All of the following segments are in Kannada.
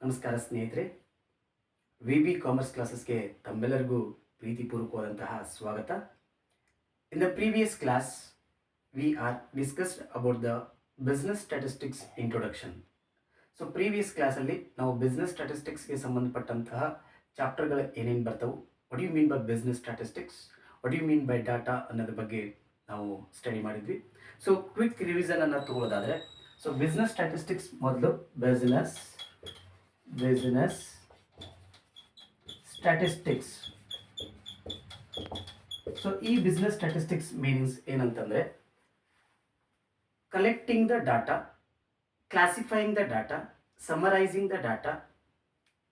ನಮಸ್ಕಾರ ಸ್ನೇಹಿತರೆ, ವಿ ಕಾಮರ್ಸ್ ಕ್ಲಾಸಸ್ಗೆ ತಮ್ಮೆಲ್ಲರಿಗೂ ಪ್ರೀತಿಪೂರ್ವಕವಾದಂತಹ ಸ್ವಾಗತ. In the previous class we are discussed about the business statistics introduction. So previous ಕ್ಲಾಸಲ್ಲಿ ನಾವು ಬಿಸ್ನೆಸ್ ಸ್ಟ್ಯಾಟಿಸ್ಟಿಕ್ಸ್ಗೆ ಸಂಬಂಧಪಟ್ಟಂತಹ ಚಾಪ್ಟರ್ಗಳು ಏನೇನು ಬರ್ತವೆ, what you mean by business statistics, what you mean by data ಅನ್ನೋದ್ರ ಬಗ್ಗೆ ನಾವು ಸ್ಟಡಿ ಮಾಡಿದ್ವಿ. ಸೊ ಕ್ವಿಕ್ ರಿವಿಷನ್ ಅನ್ನು ತಗೊಳ್ಳೋದಾದರೆ, ಸೊ ಬಿಸ್ನೆಸ್ ಸ್ಟ್ಯಾಟಿಸ್ಟಿಕ್ಸ್ ಮೊದಲು ಬಿಸ್ನೆಸ್ ಸ್ಟ್ಯಾಟಿಸ್ಟಿಕ್ಸ್. ಸೊ ಈ ಬಿಸ್ನೆಸ್ ಸ್ಟ್ಯಾಟಿಸ್ಟಿಕ್ಸ್ ಮೀನಿಂಗ್ಸ್ ಏನಂತಂದರೆ, collecting the data, classifying the data, summarising the data,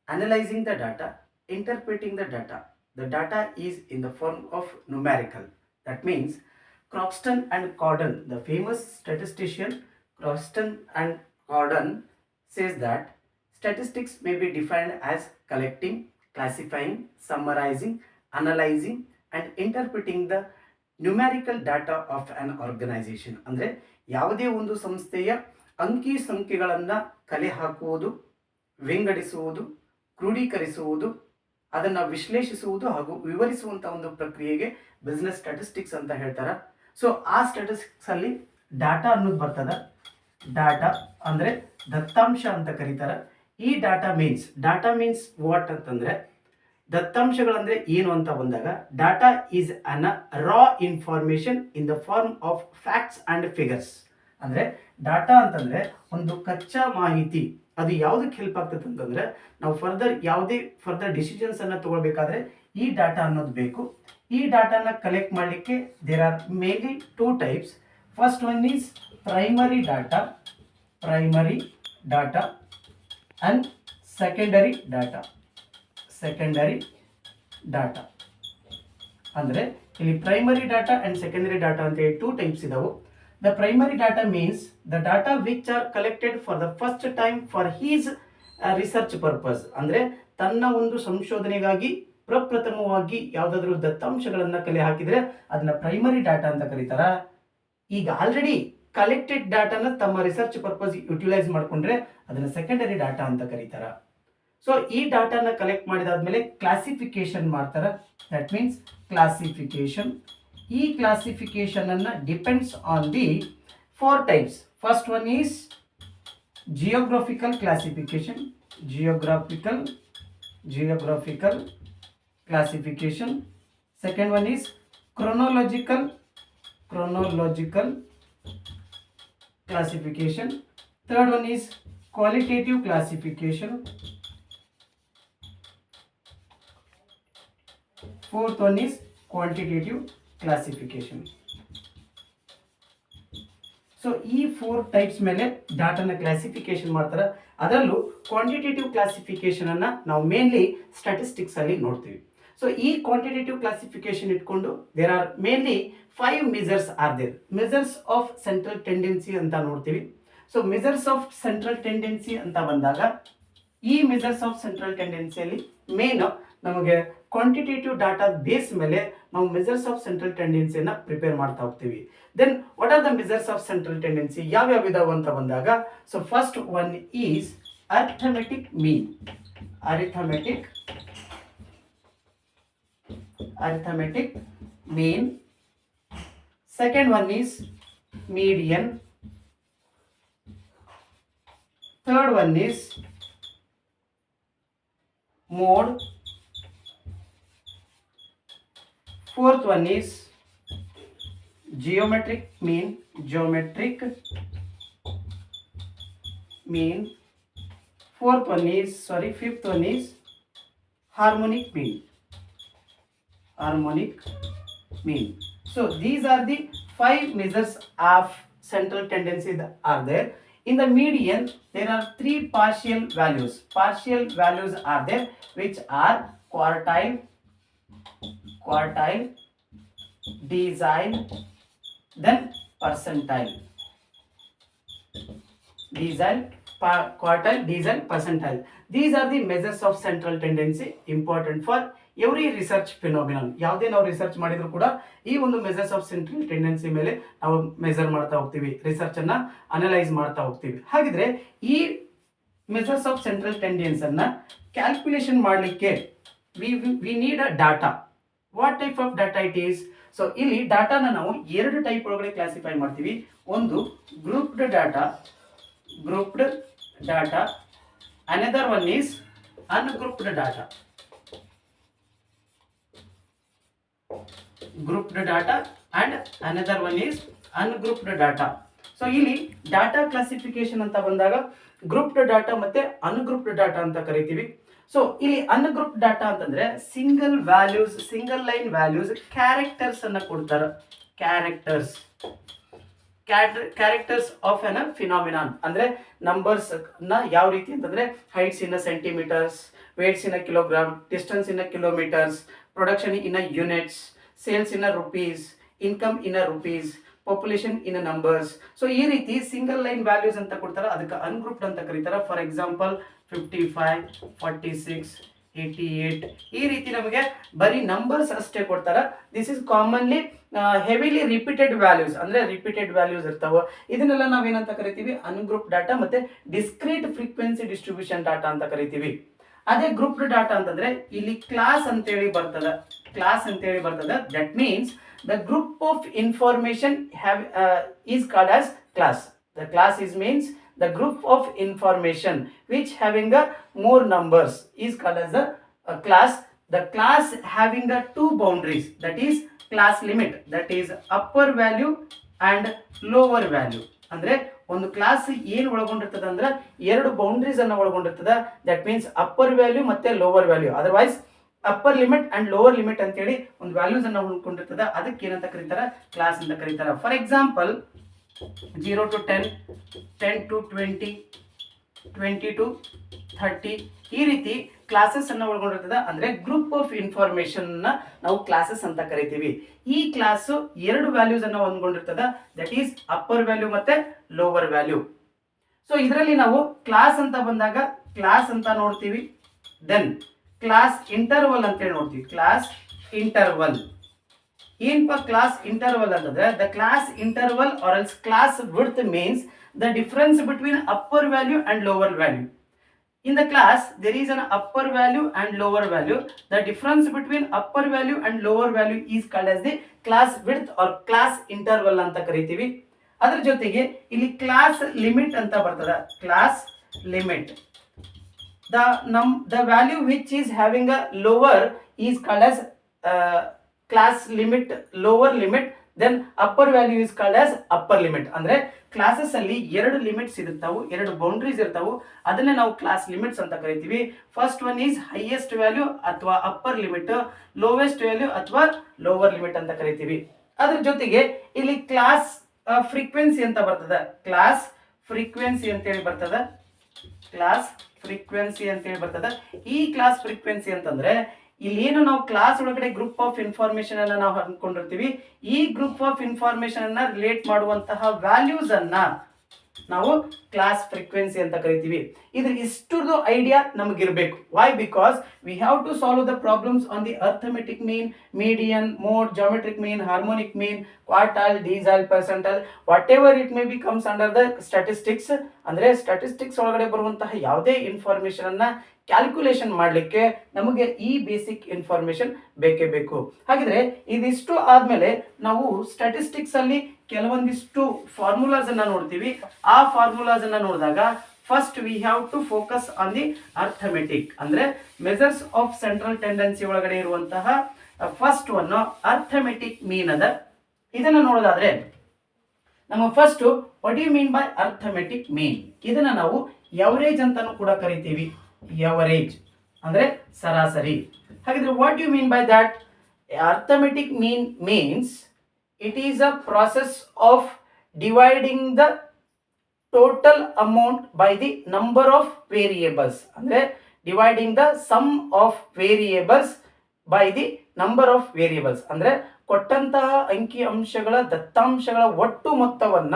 analysing the data, interpreting the data. The data is in the form of numerical. That means Croxton and Cordon, the famous statistician Croxton and Cordon, says that statistics may be defined as collecting, classifying, summarizing, analyzing and interpreting the numerical data of an organization. ಅಂದರೆ ಯಾವುದೇ ಒಂದು ಸಂಸ್ಥೆಯ ಅಂಕಿ ಸಂಖ್ಯೆಗಳನ್ನು ಕಲೆ ಹಾಕುವುದು, ವಿಂಗಡಿಸುವುದು, ಕ್ರೋಢೀಕರಿಸುವುದು, ಅದನ್ನು ವಿಶ್ಲೇಷಿಸುವುದು ಹಾಗೂ ವಿವರಿಸುವಂಥ ಒಂದು ಪ್ರಕ್ರಿಯೆಗೆ ಬಿಸ್ನೆಸ್ ಸ್ಟ್ಯಾಟಿಸ್ಟಿಕ್ಸ್ ಅಂತ ಹೇಳ್ತಾರೆ. ಸೊ ಆ ಸ್ಟ್ಯಾಟಿಸ್ಟಿಕ್ಸ್ ಅಲ್ಲಿ ಡಾಟಾ ಅನ್ನೋದು ಬರ್ತದೆ. ಡಾಟಾ ಅಂದರೆ ದತ್ತಾಂಶ ಅಂತ ಕರೀತಾರೆ. ಈ ಡಾಟಾ ಮೀನ್ಸ್ ವಾಟ್ ಅಂತಂದರೆ, ದತ್ತಾಂಶಗಳಂದರೆ ಏನು ಅಂತ ಬಂದಾಗ, data is an raw information in the form of facts and figures. ಅಂದರೆ ಡಾಟಾ ಅಂತಂದರೆ ಒಂದು ಕಚ್ಚಾ ಮಾಹಿತಿ. ಅದು ಯಾವುದಕ್ಕೆ ಹೆಲ್ಪ್ ಆಗ್ತದೆ ಅಂತಂದರೆ, ನಾವು ಯಾವುದೇ ಫರ್ದರ್ ಡಿಸಿಷನ್ಸ್ ಅನ್ನು ತಗೊಳ್ಬೇಕಾದ್ರೆ ಈ ಡಾಟಾ ಅನ್ನೋದು ಬೇಕು. ಈ ಡಾಟಾನ ಕಲೆಕ್ಟ್ ಮಾಡಲಿಕ್ಕೆ there are mainly two types. First one is primary data and secondary data. ಅಂದರೆ ಇಲ್ಲಿ primary data and secondary data ಅಂತ ಹೇಳಿ ಟೂ ಟೈಪ್ಸ್ ಇದಾವೆ. The primary data means the data which are collected for the first time for his research purpose. ಅಂದರೆ ತನ್ನ ಒಂದು ಸಂಶೋಧನೆಗಾಗಿ ಪ್ರಪ್ರಥಮವಾಗಿ ಯಾವುದಾದ್ರೂ ದತ್ತಾಂಶಗಳನ್ನು ಕಲೆ ಹಾಕಿದರೆ ಅದನ್ನ ಪ್ರೈಮರಿ ಡಾಟಾ ಅಂತ ಕರೀತಾರೆ. ಈಗ ಆಲ್ರೆಡಿ ಕಲೆಕ್ಟೆಡ್ ಡಾಟಾನ ತಮ್ಮ ರಿಸರ್ಚ್ ಪರ್ಪಸ್ ಯುಟಿಲೈಸ್ ಮಾಡಿಕೊಂಡ್ರೆ ಅದನ್ನ ಸೆಕೆಂಡರಿ ಡಾಟಾ ಅಂತ ಕರೀತಾರೆ. ಸೊ ಈ ಡಾಟಾನ ಕಲೆಕ್ಟ್ ಮಾಡಿದಾದ್ಮೇಲೆ ಕ್ಲಾಸಿಫಿಕೇಶನ್ ಮಾಡ್ತಾರೆ. That means classification. ಈ ಕ್ಲಾಸಿಫಿಕೇಶನ್ ಅನ್ನ depends on the four types. First one is geographical classification. Second one is chronological classification. Third one is qualitative classification. Fourth one is quantitative classification. So ಈ ಫೋರ್ ಟೈಪ್ಸ್ ಮೇಲೆ ಡಾಟಾನ ಕ್ಲಾಸಿಫಿಕೇಶನ್ ಮಾಡ್ತಾರೆ. ಅದರಲ್ಲೂ ಕ್ವಾಂಟಿಟೇಟಿವ್ ಕ್ಲಾಸಿಫಿಕೇಶನ್ ಅನ್ನ ನಾವು ಮೇನ್ಲಿ ಸ್ಟ್ಯಾಟಿಸ್ಟಿಕ್ಸ್ ಅಲ್ಲಿ ನೋಡ್ತೀವಿ. ಸೊ ಈ ಕ್ವಾಂಟಿಟೇಟಿವ್ ಕ್ಲಾಸಿಫಿಕೇಶನ್ ಇಟ್ಕೊಂಡು there are mainly 5 measures are there. Measures of central tendency ಅಂತ ನೋಡ್ತೀವಿ. So measures of central tendency ಅಂತ ಬಂದಾಗ, ಈ ಮೆಜರ್ಸ್ ಆಫ್ ಸೆಂಟ್ರಲ್ ಟೆಂಡೆನ್ಸಿಯಲ್ಲಿ ಮೇನ್ ನಮಗೆ ಕ್ವಾಂಟಿಟೇಟಿವ್ ಡಾಟಾ ಬೇಸ್ ಮೇಲೆ ನಾವು ಮೆಜರ್ಸ್ ಆಫ್ ಸೆಂಟ್ರಲ್ ಟೆಂಡೆನ್ಸಿಯನ್ನು ಪ್ರಿಪೇರ್ ಮಾಡ್ತಾ ಹೋಗ್ತೀವಿ. Then what are the measures of central tendency, ಯಾವ್ಯಾವ ಇದಾವೆ ಅಂತ ಬಂದಾಗ, so first one is arithmetic mean. Second one is median. Third one is mode. Fourth one is geometric mean. Fifth one is harmonic mean. So these are the 5 measures of central tendency that are there. In the median there are 3 partial values are there, which are quartile, decile, then percentile. These are the measures of central tendency, important for every research phenomenon. ಯಾವುದೇ ನಾವು ರಿಸರ್ಚ್ ಮಾಡಿದ್ರು ಕೂಡ ಈ ಒಂದು ಮೆಜರ್ಸ್ ಆಫ್ ಸೆಂಟ್ರಲ್ ಟೆಂಡೆನ್ಸಿ ಮೇಲೆ ನಾವು ಮೆಜರ್ ಮಾಡ್ತಾ ಹೋಗ್ತೀವಿ, ರಿಸರ್ಚ್ ಅನ್ನ ಅನಲೈಸ್ ಮಾಡ್ತಾ ಹೋಗ್ತೀವಿ. ಹಾಗಿದ್ರೆ ಈ ಮೆಸರ್ಸ್ ಆಫ್ ಸೆಂಟ್ರಲ್ ಟೆಂಡೆನ್ಸ್ ಅನ್ನ ಕ್ಯಾಲ್ಕುಲೇಷನ್ ಮಾಡಲಿಕ್ಕೆ we need a data. What type of data it is? So ಇಲ್ಲಿ ಡಾಟಾನ ನಾವು ಎರಡು ಟೈಪ್ ಒಳಗಡೆ ಕ್ಲಾಸಿಫೈ ಮಾಡ್ತೀವಿ. ಒಂದು grouped data, another one is ungrouped data. Grouped data and another one is ungrouped data. So ಇಲ್ಲಿ ಡಾಟಾ ಕ್ಲಾಸಿಫಿಕೇಶನ್ ಅಂತ ಬಂದಾಗ ಗ್ರೂಪ್ಡ್ ಡಾಟಾ ಮತ್ತೆ ಅನ್ಗ್ರೂಪ್ಡ್ ಡಾಟಾ ಅಂತ ಕರಿತೀವಿ. ಸೊ ಇಲ್ಲಿ ಅನ್ಗ್ರೂಪ್ಡ್ ಡಾಟಾ ಅಂತಂದ್ರೆ ಸಿಂಗಲ್ ಲೈನ್ ವ್ಯಾಲ್ಯೂಸ್ ಕ್ಯಾರೆಕ್ಟರ್ಸ್ ಅನ್ನ ಕೊಡ್ತಾರೆ. ಕ್ಯಾರೆಕ್ಟರ್ಸ್ ಆಫ್ ಎನ್ ಫಿನಾಮಿನಾನ್ ಅಂದ್ರೆ ನಂಬರ್ಸ್ ನ ಯಾವ ರೀತಿ ಅಂತಂದ್ರೆ heights in centimetres, weights in kilogram, distance in kilometres, production in units, sales in rupees, income in rupees, population in numbers. So ಈ ರೀತಿ ಸಿಂಗಲ್ ಲೈನ್ ವ್ಯಾಲ್ಯೂಸ್ ಅಂತ ಕೊಡ್ತಾರೆ, ಅದಕ್ಕೆ ಅನ್ಗ್ರೂಪ್ಡ್ ಅಂತ ಕರೀತಾರೆ. ಫಾರ್ ಎಕ್ಸಾಂಪಲ್ 55, 46, 88 ಈ ರೀತಿ ನಮಗೆ ಬರೀ ನಂಬರ್ಸ್ ಅಷ್ಟೇ ಕೊಡ್ತಾರೆ. This is commonly heavily repeated values, ಅಂದ್ರೆ ರಿಪೀಟೆಡ್ ವ್ಯಾಲ್ಯೂಸ್ ಇರ್ತಾವೆ. ಇದನ್ನೆಲ್ಲ ನಾವೇನಂತ ಕರಿತೀವಿ? ಅನ್ಗ್ರೂಪ್ ಡಾಟಾ ಮತ್ತೆ ಡಿಸ್ಕ್ರೀಟ್ ಫ್ರೀಕ್ವೆನ್ಸಿ ಡಿಸ್ಟ್ರಿಬ್ಯೂಷನ್ ಡಾಟಾ ಅಂತ ಕರಿತೀವಿ. ಅದೇ ಗ್ರೂಪ್ಡ್ ಡಾಟಾ ಅಂತಂದ್ರೆ ಇಲ್ಲಿ ಕ್ಲಾಸ್ ಅಂತೇಳಿ ಬರ್ತದೆ. That means the group of information is called as class. The class means the group of information which having a more numbers is called as a class. The class having a two boundaries, that is class limit, that is upper value and lower value. ಅಂದ್ರೆ ಒಂದು ಕ್ಲಾಸ್ ಏನು ಒಳಗೊಂಡಿರ್ತದೆ ಅಂದ್ರೆ ಎರಡು ಬೌಂಡ್ರೀಸ್ ಅನ್ನ ಒಳಗೊಂಡಿರ್ತದೆ. ದಟ್ ಮೀನ್ಸ್ ಅಪ್ಪರ್ ವ್ಯಾಲ್ಯೂ ಮತ್ತೆ lower value. Otherwise upper limit and lower limit ಅಂತೇಳಿ ಒಂದು ವ್ಯಾಲ್ಯೂಸ್ ಅನ್ನ ಉಳ್ಕೊಂಡಿರ್ತದೆ. ಅದಕ್ಕೆ ಏನಂತ ಕರೀತಾರೆ? ಕ್ಲಾಸ್ ಅಂತ ಕರೀತಾರೆ. For example 0 to 10, 10 to 20, 20 to 30 ಈ ರೀತಿ ಕ್ಲಾಸಸ್ ಅನ್ನ ಒಳಗೊಂಡಿರ್ತದೆ. ಅಂದ್ರೆ ಗ್ರೂಪ್ ಆಫ್ ಇನ್ಫಾರ್ಮೇಶನ್ ನಾವು ಕ್ಲಾಸಸ್ ಅಂತ ಕರಿತೀವಿ. ಈ ಕ್ಲಾಸ್ ಎರಡು ವ್ಯಾಲ್ಯೂಸ್ ಅನ್ನ ಒಳಗೊಂಡಿರ್ತದೆ, ದಟ್ ಈಸ್ ಅಪ್ಪರ್ ವ್ಯಾಲ್ಯೂ ಮತ್ತೆ ಲೋವರ್ ವ್ಯಾಲ್ಯೂ. ಸೊ ಇದರಲ್ಲಿ ನಾವು ಕ್ಲಾಸ್ ಅಂತ ಬಂದಾಗ ಕ್ಲಾಸ್ ಅಂತ ನೋಡ್ತೀವಿ. ದೆನ್ ಕ್ಲಾಸ್ ಇಂಟರ್ವಲ್ ಅಂತೇಳಿ ನೋಡ್ತೀವಿ. ಕ್ಲಾಸ್ ಇಂಟರ್ವಲ್ ಏನಪ್ಪ ಕ್ಲಾಸ್ ಇಂಟರ್ವಲ್ ಅಂತಂದ್ರೆ the class interval are else class width means the difference between upper value and lower value. In the class there is an upper value and lower value. The difference between upper value and lower value is called as the class width or class interval ಅಂತ ಕರಿತೀವಿ. ಅದರ ಜೊತೆಗೆ ಇಲ್ಲಿ ಕ್ಲಾಸ್ ಲಿಮಿಟ್ ಅಂತ ಬರ್ತದೆ. Class limit the value which is having a lower is called as class limit, lower limit. Then upper value is called as upper limit. ಅಂದ್ರೆ ಕ್ಲಾಸಸ್ ಅಲ್ಲಿ ಎರಡು ಲಿಮಿಟ್ಸ್ ಇರ್ತಾವು, ಎರಡು ಬೌಂಡ್ರೀಸ್ ಇರ್ತಾವು. ಅದನ್ನೇ ನಾವು ಕ್ಲಾಸ್ ಲಿಮಿಟ್ಸ್ ಅಂತ ಕರಿತೀವಿ. First one is highest value ಅಥವಾ ಅಪ್ಪರ್ ಲಿಮಿಟ್, ಲೋವೆಸ್ಟ್ ವ್ಯಾಲ್ಯೂ ಅಥವಾ ಲೋವರ್ ಲಿಮಿಟ್ ಅಂತ ಕರಿತೀವಿ. ಅದ್ರ ಜೊತೆಗೆ ಇಲ್ಲಿ ಕ್ಲಾಸ್ ಫ್ರೀಕ್ವೆನ್ಸಿ ಅಂತ ಬರ್ತದೆ. ಕ್ಲಾಸ್ ಫ್ರೀಕ್ವೆನ್ಸಿ ಅಂತೇಳಿ ಬರ್ತದೆ. ಈ ಕ್ಲಾಸ್ ಫ್ರೀಕ್ವೆನ್ಸಿ ಅಂತಂದ್ರೆ ಇಲ್ಲಿ ಏನು ನಾವು ಕ್ಲಾಸ್ ಒಳಗಡೆ ಗ್ರೂಪ್ ಆಫ್ ಇನ್ಫಾರ್ಮೇಶನ್ ಅನ್ನ ನಾವು ಅನ್ಕೊಂಡಿರ್ತೀವಿ. ಈ ಗ್ರೂಪ್ ಆಫ್ ಇನ್ಫಾರ್ಮೇಶನ್ ಅನ್ನ ರಿಲೇಟ್ ಮಾಡುವಂತಹ ವ್ಯಾಲ್ಯೂಸ್ ಅನ್ನ ನಾವು ಕ್ಲಾಸ್ ಫ್ರೀಕ್ವೆನ್ಸಿ ಅಂತ ಕರಿತೀವಿ. ಇದ್ರ ಇಷ್ಟುದು ಐಡಿಯಾ ನಮಗಿರ್ಬೇಕು. Why? Because we have to solve the problems on the arithmetic mean, median, mode, geometric mean, harmonic mean, quartile, decile, percentile, whatever it may be comes under the statistics. ಅಂದ್ರೆ ಸ್ಟಾಟಿಸ್ಟಿಕ್ಸ್ ಒಳಗಡೆ ಬರುವಂತಹ ಯಾವುದೇ ಇನ್ಫಾರ್ಮೇಶನ್ ಅನ್ನ ಕ್ಯಾಲ್ಕುಲೇಷನ್ ಮಾಡಲಿಕ್ಕೆ ನಮಗೆ ಈ ಬೇಸಿಕ್ ಇನ್ಫಾರ್ಮೇಶನ್ ಬೇಕೇ ಬೇಕು. ಹಾಗಿದ್ರೆ ಇದಿಷ್ಟು ಆದ್ಮೇಲೆ ನಾವು ಸ್ಟಾಟಿಸ್ಟಿಕ್ಸ್ ಅಲ್ಲಿ ಕೆಲವೊಂದಿಷ್ಟು ಫಾರ್ಮುಲಾಸ್ ಅನ್ನ ನೋಡ್ತೀವಿ. ಆ ಫಾರ್ಮುಲಾಸ್ ಅನ್ನ ನೋಡಿದಾಗ first we have to focus on the arithmetic, ಅಂದ್ರೆ ಮೆಜರ್ಸ್ ಆಫ್ ಸೆಂಟ್ರಲ್ ಟೆಂಡೆನ್ಸಿ ಒಳಗಡೆ ಇರುವಂತಹ ಫಸ್ಟ್ ಒನ್ ಅರ್ಥಮೆಟಿಕ್ ಮೀನ್ ಅದ. ಇದನ್ನ ನೋಡೋದಾದ್ರೆ ನಮ್ಮ first what you mean by arithmetic mean? ಇದನ್ನ ನಾವು ಎವರೇಜ್ ಅಂತಾನು ಕೂಡ ಕರಿತೀವಿ. ಎವರೇಜ್ ಅಂದ್ರೆ ಸರಾಸರಿ. ಹಾಗಿದ್ರೆ what you mean by that? Arithmetic mean means it is a process of dividing the total amount by the number of variables. ಅಂದ್ರೆ dividing the sum of variables by the number of variables. ಅಂದ್ರೆ ಕೊಟ್ಟಂತಹ ಅಂಕಿ ಅಂಶಗಳ ದತ್ತಾಂಶಗಳ ಒಟ್ಟು ಮೊತ್ತವನ್ನ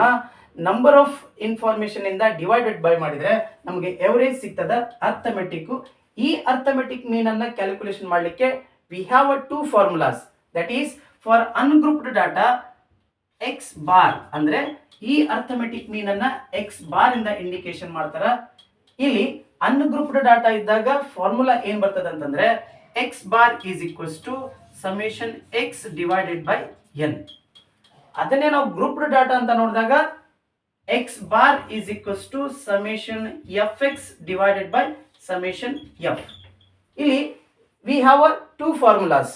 ನಂಬರ್ ಆಫ್ ಇನ್ಫಾರ್ಮೇಶನ್ ಇಂದ ಡಿವೈಡೆಡ್ ಬೈ ಮಾಡಿದ್ರೆ ನಮಗೆ ಎವರೇಜ್ ಸಿಗ್ತದ ಅರ್ಥಮೆಟಿಕ್. ಈ ಅರ್ಥಮೆಟಿಕ್ ಮೀನ್ ಅನ್ನ ಕ್ಯಾಲ್ಕುಲೇಷನ್ ಮಾಡಲಿಕ್ಕೆ we have a two formulas. That is for ungrouped data X bar, ಅಂದ್ರೆ ಈ ಅರ್ಥಮೆಟಿಕ್ ಮೀನ್ ಅನ್ನ ಎಕ್ಸ್ ಬಾರ್ ಇಂದ ಇಂಡಿಕೇಶನ್ ಮಾಡ್ತಾರ. ಇಲ್ಲಿ ಅನ್ಗ್ರೂಪ್ಡ್ ಡಾಟಾ ಇದ್ದಾಗ ಫಾರ್ಮುಲಾ ಏನ್ ಬರ್ತದೆ ಅಂತಂದ್ರೆ x bar is equals to summation x divided by n. ಅದನ್ನೇ ನಾವು ಗ್ರೂಪ್ಡ್ ಡಾಟಾ ಅಂತ ನೋಡಿದಾಗ x bar is equals to summation f x divided by summation f. ಇಲ್ಲಿ we have two formulas.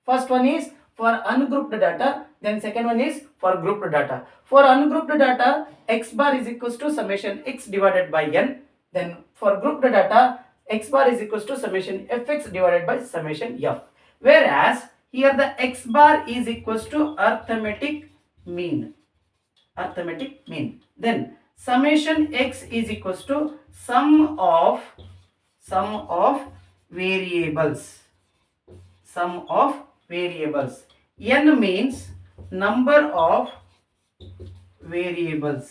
First one is for ungrouped data, then second one is for grouped data. For ungrouped data, x bar is equals to summation x divided by n. Then for grouped data, x bar is equals to summation fx divided by summation f. Whereas here the x bar is equals to arithmetic mean. Arithmetic mean. Then summation x is equals to sum of variables. Sum of variables. N means number of variables.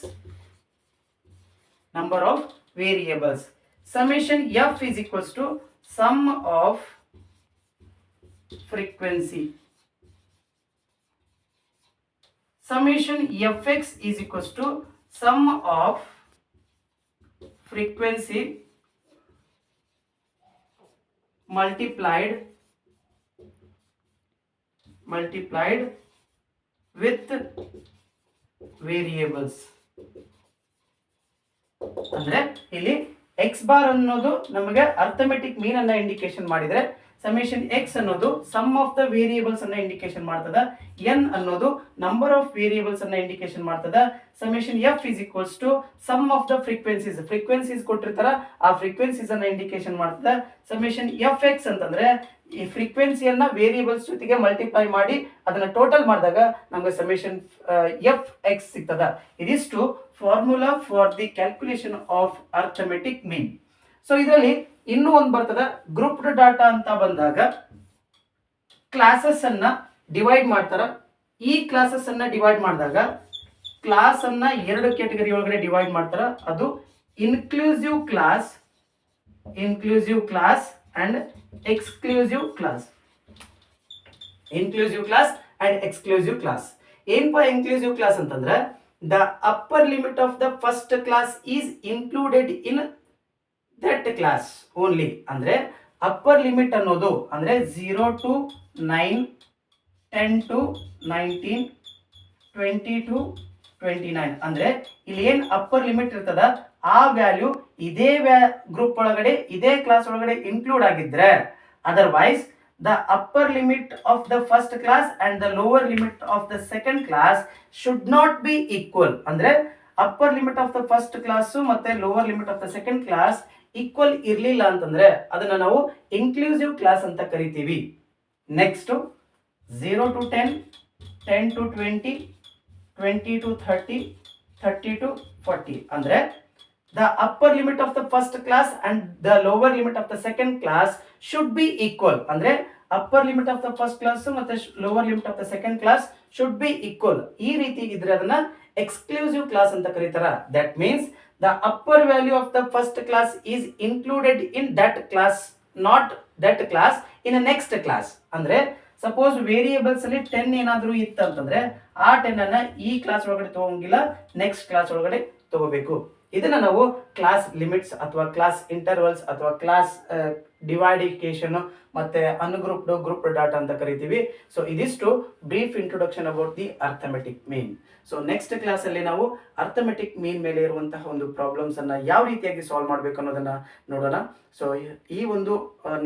Number of variables. Summation f is equals to sum of frequency. Summation fx is equals to sum of frequency multiplied with variables. ಅಂದ್ರೆ ಇಲ್ಲಿ ಎಕ್ಸ್ ಬಾರ್ ಅನ್ನೋದು ನಮಗೆ ಅರ್ಥಮೆಟಿಕ್ ಮೀನ್ ಅನ್ನ ಇಂಡಿಕೇಶನ್ ಮಾಡಿದ್ರೆ, ಸಮೇಷನ್ ಎಕ್ಸ್ ಅನ್ನೋದು ಸಮ್ ಆಫ್ ದ ವೇರಿಯೇಬಲ್ಸ್ ಅನ್ನ ಇಂಡಿಕೇಶನ್ ಮಾಡ್ತದ, ಎನ್ ಅನ್ನೋದು ನಂಬರ್ ಆಫ್ ವೇರಿಯೇಬಲ್ಸ್ ಅನ್ನ ಇಂಡಿಕೇಶನ್ ಮಾಡ್ತದ, summation f is equals to sum of the frequencies ಕೊಟ್ಟಿರ್ತಾರ ಆ ಫ್ರೀಕ್ವೆನ್ಸೀಸ್ ಅನ್ನ ಇಂಡಿಕೇಶನ್ ಮಾಡ್ತದ. ಸಮೇಷನ್ ಎಫ್ ಎಕ್ಸ್ ಅಂತಂದ್ರೆ ಈ ಫ್ರೀಕ್ವೆನ್ಸಿಯನ್ನ ವೇರಿಯೇಬಲ್ಸ್ ಜೊತೆಗೆ ಮಲ್ಟಿಪ್ಲೈ ಮಾಡಿ ಅದನ್ನ ಟೋಟಲ್ ಮಾಡಿದಾಗ ನಮಗೆ ಸಮೇಷನ್ ಎಫ್ ಎಕ್ಸ್ ಸಿಗ್ತದ. ಇದಿಷ್ಟು formula for the calculation of arithmetic mean. So ಇದರಲ್ಲಿ ಇನ್ನೂ ಒಂದು ಬರ್ತದ, ಗ್ರೂಪ್ಡ್ ಡಾಟಾ ಅಂತ ಬಂದಾಗ ಕ್ಲಾಸಸ್ ಅನ್ನ ಡಿವೈಡ್ ಮಾಡ್ತಾರ. ಈ ಕ್ಲಾಸಸ್ ಅನ್ನ ಡಿವೈಡ್ ಮಾಡಿದಾಗ ಕ್ಲಾಸ್ ಅನ್ನ ಎರಡು ಕ್ಯಾಟಗರಿ ಒಳಗಡೆ ಡಿವೈಡ್ ಮಾಡ್ತಾರ. ಅದು inclusive class and exclusive class. Inclusive class and exclusive class. ಏನಪ್ಪಾ ಇನ್ಕ್ಲೂಸಿವ್ ಕ್ಲಾಸ್ ಅಂತಂದ್ರೆ the upper limit of the first class is included in that class only. ಅಂದ್ರೆ ಅಪ್ಪರ್ ಲಿಮಿಟ್ ಅನ್ನೋದು ಅಂದ್ರೆ 0 to 9, 10 to 19, 20 to 29 ಅಂದ್ರೆ ಇಲ್ಲಿ ಏನ್ ಅಪ್ಪರ್ ಲಿಮಿಟ್ ಇರ್ತದ ಆ ವ್ಯಾಲ್ಯೂ ಇದೇ ಗ್ರೂಪ್ ಒಳಗಡೆ ಇದೇ ಕ್ಲಾಸ್ ಒಳಗಡೆ ಇನ್ಕ್ಲೂಡ್ ಆಗಿದ್ರೆ, otherwise the upper limit of the first class and the lower limit of the second class should not be equal. ಅಂದ್ರೆ upper limit of the first class ಮತ್ತೆ lower limit of the second class equal ಇರಲಿಲ್ಲ ಅಂತಂದ್ರೆ ಅದನ್ನ ನಾವು ಇನ್ಕ್ಲೂಸಿವ್ ಕ್ಲಾಸ್ ಅಂತ ಕರಿತೀವಿ. Next 0 to 10, 10 to 20, 20 to 30, 30 to 40 ಅಂದ್ರೆ the upper limit of the first class and the lower limit of the second class should be equal. ಅಂದ್ರೆ upper limit of the first class ಮತ್ತೆ lower limit of the second class should be equal. ಈ ರೀತಿ ಇದ್ರೆ ಅದನ್ನ ಎಕ್ಸ್ಕ್ಲೂಸಿವ್ ಕ್ಲಾಸ್ ಅಂತ ಕರೀತಾರ. That means the upper value of the first class is included in that class, not that class in a next class. ಅಂದ್ರೆ ಸಪೋಸ್ ವೇರಿಯೇಬಲ್ಸ್ ಅಲ್ಲಿ 10 ಏನಾದರೂ ಇತ್ತು ಅಂತಂದ್ರೆ ಆ 10 ಅನ್ನ ಈ ಕ್ಲಾಸ್ ಒಳಗಡೆ ತಗೊಂಗಿಲ್ಲ, ನೆಕ್ಸ್ಟ್ ಕ್ಲಾಸ್ ಒಳಗಡೆ ತಗೋಬೇಕು. ಇದನ್ನ ನಾವು ಕ್ಲಾಸ್ ಲಿಮಿಟ್ಸ್ ಅಥವಾ ಕ್ಲಾಸ್ ಇಂಟರ್ವಲ್ಸ್ ಅಥವಾ ಕ್ಲಾಸ್ ಡಿವೈಡಿಕೇಶನ್ ಮತ್ತೆ ಅನ್ಗ್ರೂಪ್ಡ್ ಗ್ರೂಪ್ ಡಾಟಾ ಅಂತ ಕರಿತೀವಿ. ಸೊ ಇದಿಷ್ಟು brief introduction about the arithmetic mean. So next class ಅಲ್ಲಿ ನಾವು ಅರ್ಥಮೆಟಿಕ್ ಮೀನ್ ಮೇಲೆ ಇರುವಂತಹ ಒಂದು ಪ್ರಾಬ್ಲಮ್ಸ್ ಅನ್ನ ಯಾವ ರೀತಿಯಾಗಿ ಸಾಲ್ವ್ ಮಾಡಬೇಕು ಅನ್ನೋದನ್ನ ನೋಡೋಣ. ಸೊ ಈ ಒಂದು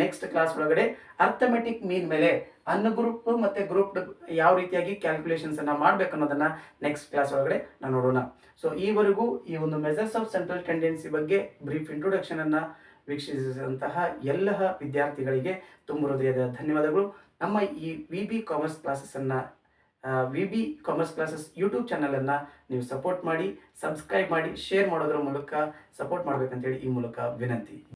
ನೆಕ್ಸ್ಟ್ ಕ್ಲಾಸ್ ಒಳಗಡೆ ಅರ್ಥಮೆಟಿಕ್ ಮೀನ್ ಮೇಲೆ ಅನ್ಗ್ರೂಪ್ ಮತ್ತೆ ಗ್ರೂಪ್ ಯಾವ ರೀತಿಯಾಗಿ ಕ್ಯಾಲ್ಕುಲೇಷನ್ಸ್ ಅನ್ನ ಮಾಡ್ಬೇಕು ಅನ್ನೋದನ್ನ ನೆಕ್ಸ್ಟ್ ಕ್ಲಾಸ್ ಒಳಗಡೆ ನಾವು ನೋಡೋಣ. ಸೊ ಈವರೆಗೂ ಈ ಒಂದು ಮೆಜರ್ಸ್ ಆಫ್ ಸೆಂಟ್ರಲ್ ಟೆಂಡೆನ್ಸಿ ಬಗ್ಗೆ ಬ್ರೀಫ್ ಇಂಟ್ರೊಡಕ್ಷನ್ ಅನ್ನ ವೀಕ್ಷಿಸಿದಂತಹ ಎಲ್ಲ ವಿದ್ಯಾರ್ಥಿಗಳಿಗೆ ತುಂಬ ಹೃದಯದ ಧನ್ಯವಾದಗಳು. ನಮ್ಮ ಈ V commerce classes YouTube channel ಅನ್ನ ನೀವು ಸಪೋರ್ಟ್ ಮಾಡಿ, ಸಬ್ಸ್ಕ್ರೈಬ್ ಮಾಡಿ, ಶೇರ್ ಮಾಡೋದ್ರ ಮೂಲಕ ಸಪೋರ್ಟ್ ಮಾಡ್ಬೇಕಂತೇಳಿ ಈ ಮೂಲಕ ವಿನಂತಿ.